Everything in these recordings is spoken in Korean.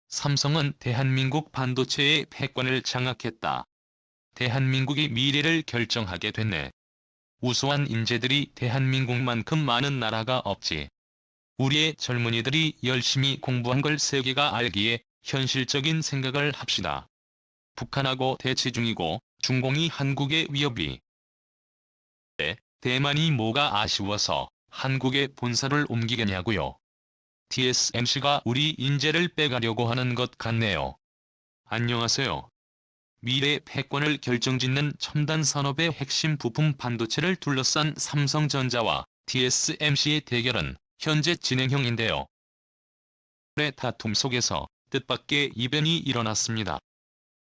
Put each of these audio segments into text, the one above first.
삼성은 대한민국 반도체의 패권을 장악했다. 대한민국의 미래를 결정하게 됐네. 우수한 인재들이 대한민국만큼 많은 나라가 없지. 우리의 젊은이들이 열심히 공부한 걸 세계가 알기에 현실적인 생각을 합시다. 북한하고 대치 중이고 중공이 한국의 위협이. 대만이 뭐가 아쉬워서 한국에 본사를 옮기겠냐고요. TSMC가 우리 인재를 빼가려고 하는 것 같네요. 안녕하세요. 미래 패권을 결정짓는 첨단 산업의 핵심 부품 반도체를 둘러싼 삼성전자와 TSMC의 대결은 현재 진행형인데요. 다툼 속에서 뜻밖의 이변이 일어났습니다.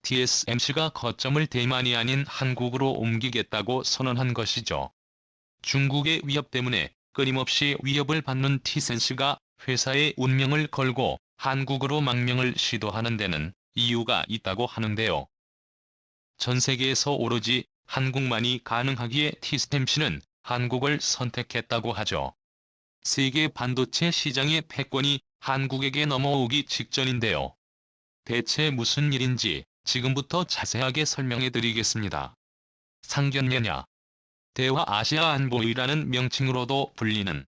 TSMC가 거점을 대만이 아닌 한국으로 옮기겠다고 선언한 것이죠. 중국의 위협 때문에 끊임없이 위협을 받는 TSMC가 회사의 운명을 걸고 한국으로 망명을 시도하는 데는 이유가 있다고 하는데요. 전 세계에서 오로지 한국만이 가능하기에 TSMC는 한국을 선택했다고 하죠. 세계 반도체 시장의 패권이 한국에게 넘어오기 직전인데요. 대체 무슨 일인지 지금부터 자세하게 설명해 드리겠습니다. 상견례냐, 대화아시아안보회의라는 명칭으로도 불리는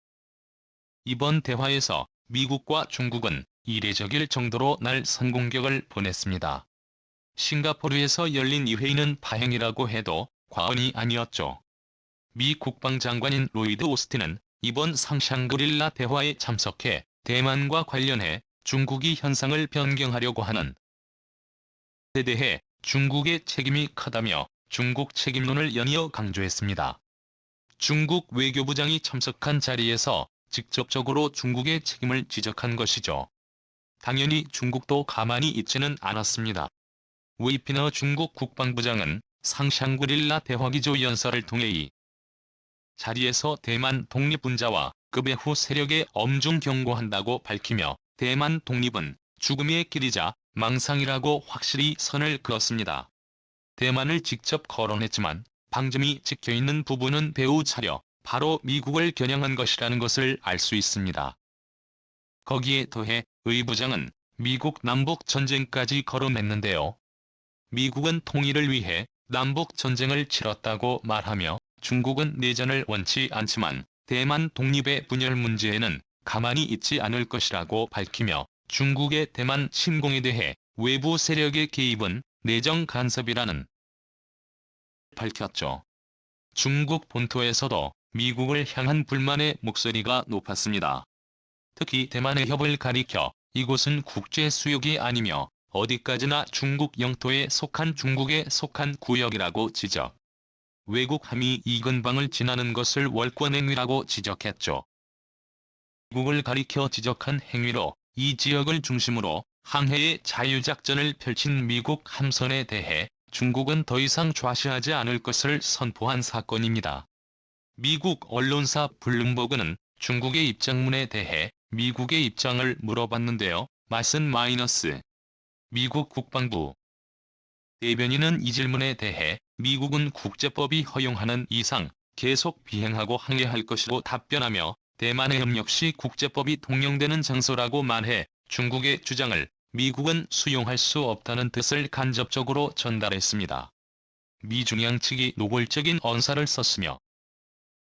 이번 대화에서 미국과 중국은 이례적일 정도로 날 선공격을 보냈습니다. 싱가포르에서 열린 이 회의는 파행이라고 해도 과언이 아니었죠. 미 국방장관인 로이드 오스틴은 이번 상샹그릴라 대화에 참석해 대만과 관련해 중국이 현상을 변경하려고 하는 데 대해 중국의 책임이 크다며 중국 책임론을 연이어 강조했습니다. 중국 외교부장이 참석한 자리에서 직접적으로 중국의 책임을 지적한 것이죠. 당연히 중국도 가만히 있지는 않았습니다. 웨이피너 중국 국방부장은 상샹그릴라 대화기조 연설을 통해 이 자리에서 대만 독립분자와 그 배후 세력에 엄중 경고한다고 밝히며 대만 독립은 죽음의 길이자 망상이라고 확실히 선을 그었습니다. 대만을 직접 거론했지만 방점이 찍혀있는 부분은 배후 차려 바로 미국을 겨냥한 것이라는 것을 알 수 있습니다. 거기에 더해 의 부장은 미국 남북전쟁까지 거론했는데요. 미국은 통일을 위해 남북전쟁을 치렀다고 말하며 중국은 내전을 원치 않지만 대만 독립의 분열 문제에는 가만히 있지 않을 것이라고 밝히며 중국의 대만 침공에 대해 외부 세력의 개입은 내정 간섭이라는 밝혔죠. 중국 본토에서도 미국을 향한 불만의 목소리가 높았습니다. 특히 대만의 협을 가리켜 이곳은 국제 수역이 아니며 어디까지나 중국 영토에 속한 중국에 속한 구역이라고 지적. 외국 함이 이 근방을 지나는 것을 월권행위라고 지적했죠. 미국을 가리켜 지적한 행위로 이 지역을 중심으로 항해의 자유작전을 펼친 미국 함선에 대해 중국은 더 이상 좌시하지 않을 것을 선포한 사건입니다. 미국 언론사 블룸버그는 중국의 입장문에 대해 미국의 입장을 물어봤는데요. 맛은 마이너스. 미국 국방부 대변인은 이 질문에 대해 미국은 국제법이 허용하는 이상 계속 비행하고 항해할 것이라고 답변하며 대만의 해협 역시 국제법이 통용되는 장소라고 말해 중국의 주장을 미국은 수용할 수 없다는 뜻을 간접적으로 전달했습니다. 미중 양측이 노골적인 언사를 썼으며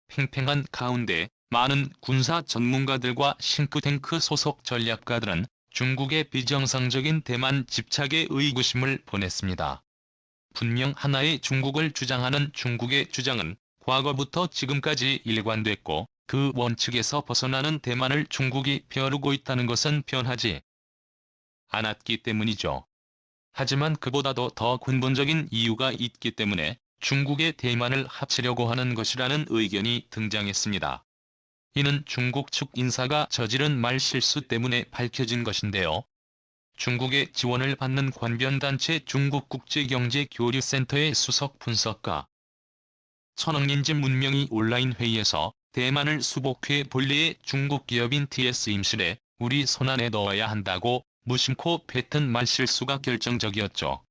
팽팽한 가운데 많은 군사 전문가들과 싱크탱크 소속 전략가들은 중국의 비정상적인 대만 집착에 의구심을 보냈습니다. 분명 하나의 중국을 주장하는 중국의 주장은 과거부터 지금까지 일관됐고 그 원칙에서 벗어나는 대만을 중국이 벼르고 있다는 것은 변하지 않았기 때문이죠. 하지만 그보다도 더 근본적인 이유가 있기 때문에 중국의 대만을 합치려고 하는 것이라는 의견이 등장했습니다. 이는 중국 측 인사가 저지른 말실수 때문에 밝혀진 것인데요. 중국의 지원을 받는 관변단체 중국국제경제교류센터의 수석 분석가 천억년진 문명이 온라인 회의에서 대만을 수복해 본래의 중국 기업인 TS임실에 우리 손안에 넣어야 한다고 무심코 뱉은 말실수가 결정적이었죠.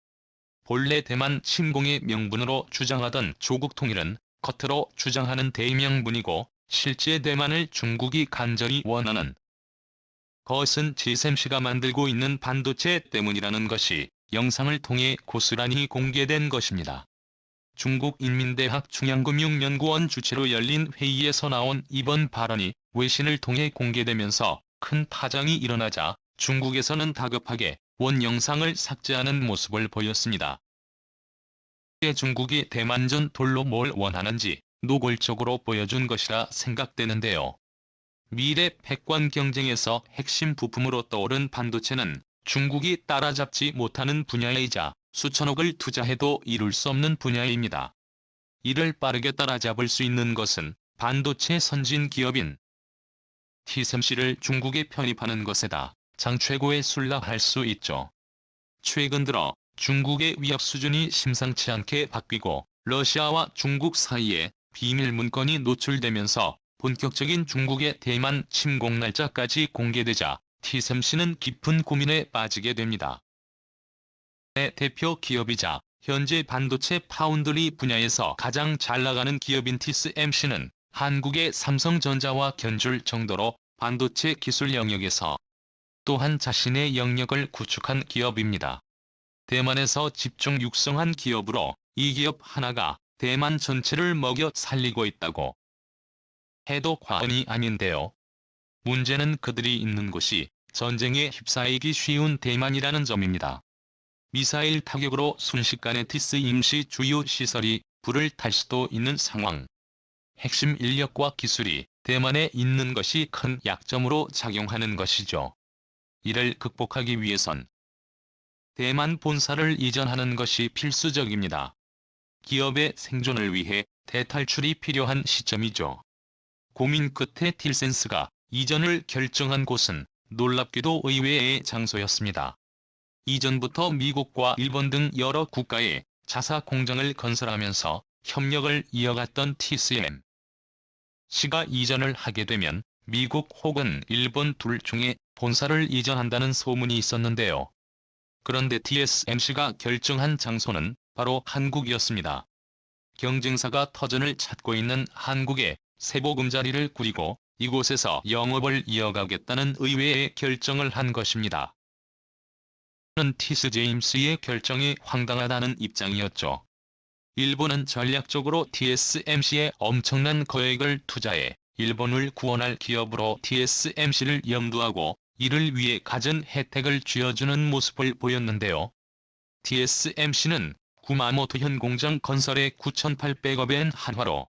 본래 대만 침공의 명분으로 주장하던 조국 통일은 겉으로 주장하는 대의명분이고 실제 대만을 중국이 간절히 원하는 그것은 TSMC가 만들고 있는 반도체 때문이라는 것이 영상을 통해 고스란히 공개된 것입니다. 중국 인민대학 중앙금융연구원 주최로 열린 회의에서 나온 이번 발언이 외신을 통해 공개되면서 큰 파장이 일어나자 중국에서는 다급하게 원 영상을 삭제하는 모습을 보였습니다. 중국이 대만전 돌로 뭘 원하는지 노골적으로 보여준 것이라 생각되는데요. 미래 패권 경쟁에서 핵심 부품으로 떠오른 반도체는 중국이 따라잡지 못하는 분야이자 수천억을 투자해도 이룰 수 없는 분야입니다. 이를 빠르게 따라잡을 수 있는 것은 반도체 선진 기업인 TSMC를 중국에 편입하는 것에다 장 최고에 술락할 수 있죠. 최근 들어 중국의 위협 수준이 심상치 않게 바뀌고 러시아와 중국 사이에 비밀 문건이 노출되면서 본격적인 중국의 대만 침공 날짜까지 공개되자 TSMC는 깊은 고민에 빠지게 됩니다. 대표 기업이자 현재 반도체 파운드리 분야에서 가장 잘 나가는 기업인 TSMC는 한국의 삼성전자와 견줄 정도로 반도체 기술 영역에서 또한 자신의 영역을 구축한 기업입니다. 대만에서 집중 육성한 기업으로 이 기업 하나가 대만 전체를 먹여 살리고 있다고 해도 과언이 아닌데요. 문제는 그들이 있는 곳이 전쟁에 휩싸이기 쉬운 대만이라는 점입니다. 미사일 타격으로 순식간에 TSMC 주요 시설이 불을 탈 수도 있는 상황. 핵심 인력과 기술이 대만에 있는 것이 큰 약점으로 작용하는 것이죠. 이를 극복하기 위해선 대만 본사를 이전하는 것이 필수적입니다. 기업의 생존을 위해 대탈출이 필요한 시점이죠. 고민 끝에 TSMC가 이전을 결정한 곳은 놀랍게도 의외의 장소였습니다. 이전부터 미국과 일본 등 여러 국가에 자사 공장을 건설하면서 협력을 이어갔던 TSMC가 이전을 하게 되면 미국 혹은 일본 둘 중에 본사를 이전한다는 소문이 있었는데요. 그런데 TSMC가 결정한 장소는 바로 한국이었습니다. 경쟁사가 터전을 찾고 있는 한국에 새 보금자리를 꾸리고 이곳에서 영업을 이어가겠다는 의외의 결정을 한 것입니다. TSMC의 결정이 황당하다는 입장이었죠. 일본은 전략적으로 TSMC에 엄청난 거액을 투자해 일본을 구원할 기업으로 TSMC를 염두하고 이를 위해 갖은 혜택을 쥐어주는 모습을 보였는데요. TSMC는 구마모토 현 공장 건설에 9,800억엔 한화로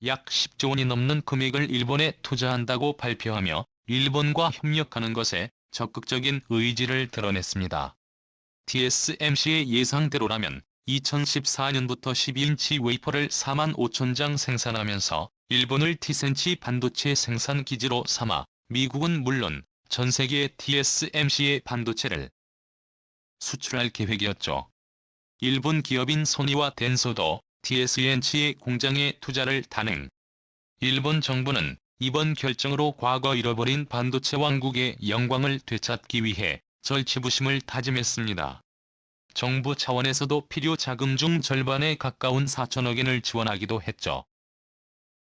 약 10조 원이 넘는 금액을 일본에 투자한다고 발표하며 일본과 협력하는 것에 적극적인 의지를 드러냈습니다. TSMC의 예상대로라면 2014년부터 12인치 웨이퍼를 45,000장 생산하면서 일본을 TSMC 반도체 생산 기지로 삼아 미국은 물론 전 세계에 TSMC의 반도체를 수출할 계획이었죠. 일본 기업인 소니와 덴소도 TSMC의 공장에 투자를 단행. 일본 정부는 이번 결정으로 과거 잃어버린 반도체 왕국의 영광을 되찾기 위해 절치부심을 다짐했습니다. 정부 차원에서도 필요 자금 중 절반에 가까운 4천억엔을 지원하기도 했죠.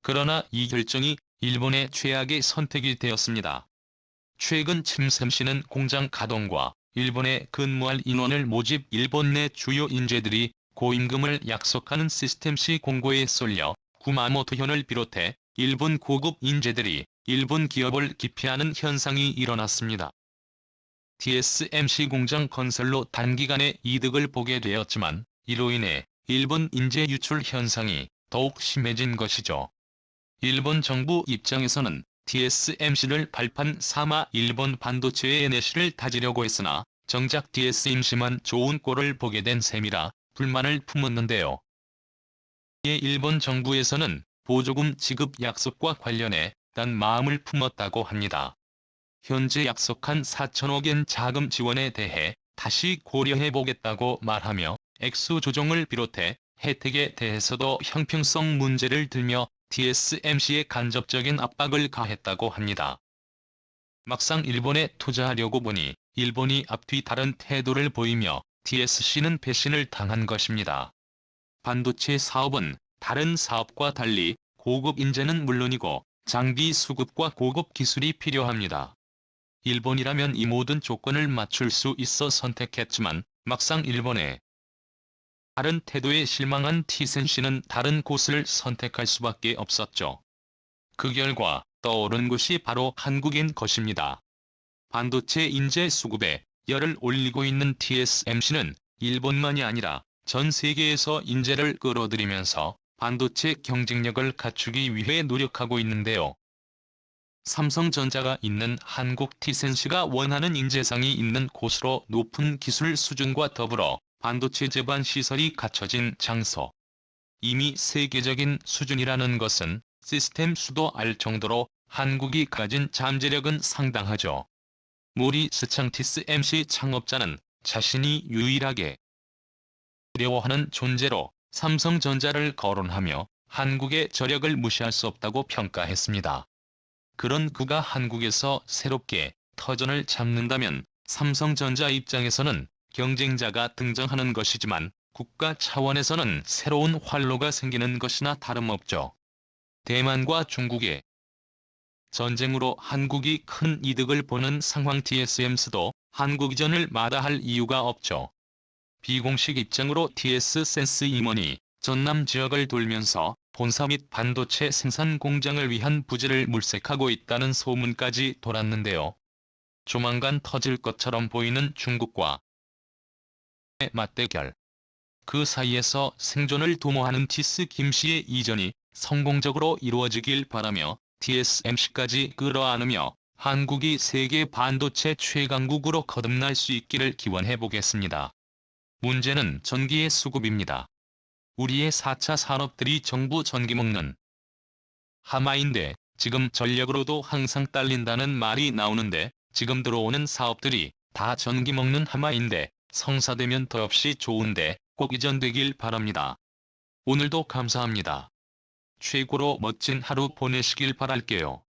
그러나 이 결정이 일본의 최악의 선택이 되었습니다. 최근 TSMC는 공장 가동과 일본에 근무할 인원을 모집 일본 내 주요 인재들이 고임금을 약속하는 시스템C 공고에 쏠려 구마모토 현을 비롯해 일본 고급 인재들이 일본 기업을 기피하는 현상이 일어났습니다. TSMC 공장 건설로 단기간에 이득을 보게 되었지만 이로 인해 일본 인재 유출 현상이 더욱 심해진 것이죠. 일본 정부 입장에서는 TSMC를 발판 삼아 일본 반도체의 내실을 다지려고 했으나 정작 TSMC만 좋은 꼴을 보게 된 셈이라 불만을 품었는데요. 이에 일본 정부에서는 보조금 지급 약속과 관련해 단 마음을 품었다고 합니다. 현재 약속한 4천억엔 자금 지원에 대해 다시 고려해보겠다고 말하며 액수 조정을 비롯해 혜택에 대해서도 형평성 문제를 들며 TSMC에 간접적인 압박을 가했다고 합니다. 막상 일본에 투자하려고 보니 일본이 앞뒤 다른 태도를 보이며 TSC는 배신을 당한 것입니다. 반도체 사업은 다른 사업과 달리 고급 인재는 물론이고 장비 수급과 고급 기술이 필요합니다. 일본이라면 이 모든 조건을 맞출 수 있어 선택했지만 막상 일본의 다른 태도에 실망한 TSMC는 다른 곳을 선택할 수밖에 없었죠. 그 결과 떠오른 곳이 바로 한국인 것입니다. 반도체 인재 수급에 열을 올리고 있는 TSMC는 일본만이 아니라 전 세계에서 인재를 끌어들이면서 반도체 경쟁력을 갖추기 위해 노력하고 있는데요. 삼성전자가 있는 한국 TSMC가 원하는 인재상이 있는 곳으로 높은 기술 수준과 더불어 반도체 제반 시설이 갖춰진 장소. 이미 세계적인 수준이라는 것은 시스템 수도 알 정도로 한국이 가진 잠재력은 상당하죠. 모리스 창 TSMC 창업자는 자신이 유일하게 두려워하는 존재로 삼성전자를 거론하며 한국의 저력을 무시할 수 없다고 평가했습니다. 그런 그가 한국에서 새롭게 터전을 잡는다면 삼성전자 입장에서는 경쟁자가 등장하는 것이지만 국가 차원에서는 새로운 활로가 생기는 것이나 다름없죠. 대만과 중국의 전쟁으로 한국이 큰 이득을 보는 상황 TSMC도 한국 이전을 마다할 이유가 없죠. 비공식 입장으로 TS센스 임원이 전남 지역을 돌면서 본사 및 반도체 생산 공장을 위한 부지를 물색하고 있다는 소문까지 돌았는데요. 조만간 터질 것처럼 보이는 중국과 맞대결. 그 사이에서 생존을 도모하는 티스 김씨의 이전이 성공적으로 이루어지길 바라며 TSMC까지 끌어안으며 한국이 세계 반도체 최강국으로 거듭날 수 있기를 기원해보겠습니다. 문제는 전기의 수급입니다. 우리의 4차 산업들이 전부 전기 먹는 하마인데 지금 전력으로도 항상 딸린다는 말이 나오는데 지금 들어오는 사업들이 다 전기 먹는 하마인데 성사되면 더없이 좋은데 꼭 이전되길 바랍니다. 오늘도 감사합니다. 최고로 멋진 하루 보내시길 바랄게요.